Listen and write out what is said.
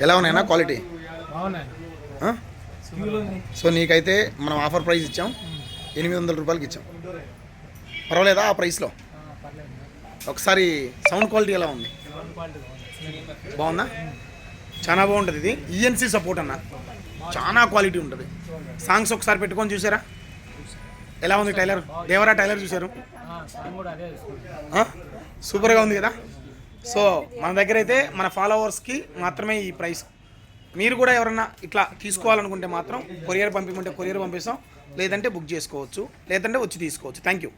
ఎలా ఉన్నాయన్నా క్వాలిటీ? బాగున్నాయి. సో నీకైతే మనం ఆఫర్ ప్రైస్ ఇచ్చాం, 800 రూపాయలకి ఇచ్చాం. పర్వాలేదా ఆ ప్రైస్లో? ఒకసారి సౌండ్ క్వాలిటీ ఎలా ఉంది? బాగుందా? చాలా బాగుంటుంది. ఇది ఈఎన్సీ సపోర్ట్ అన్న, చాలా క్వాలిటీ ఉంటుంది. సాంగ్స్ ఒకసారి పెట్టుకొని చూసారా ఎలా ఉంది? టైలర్ దేవరా టైలర్ చూసారు, సూపర్గా ఉంది కదా. సో మన దగ్గర అయితే మన ఫాలోవర్స్కి మాత్రమే ఈ ప్రైస్. మీరు కూడా ఎవరన్నా ఇట్లా తీసుకోవాలనుకుంటే మాత్రం కొరియర్ పంపించమంటే కొరియర్ పంపిస్తాం, లేదంటే బుక్ చేసుకోవచ్చు, లేదంటే వచ్చి తీసుకోవచ్చు. Thank you.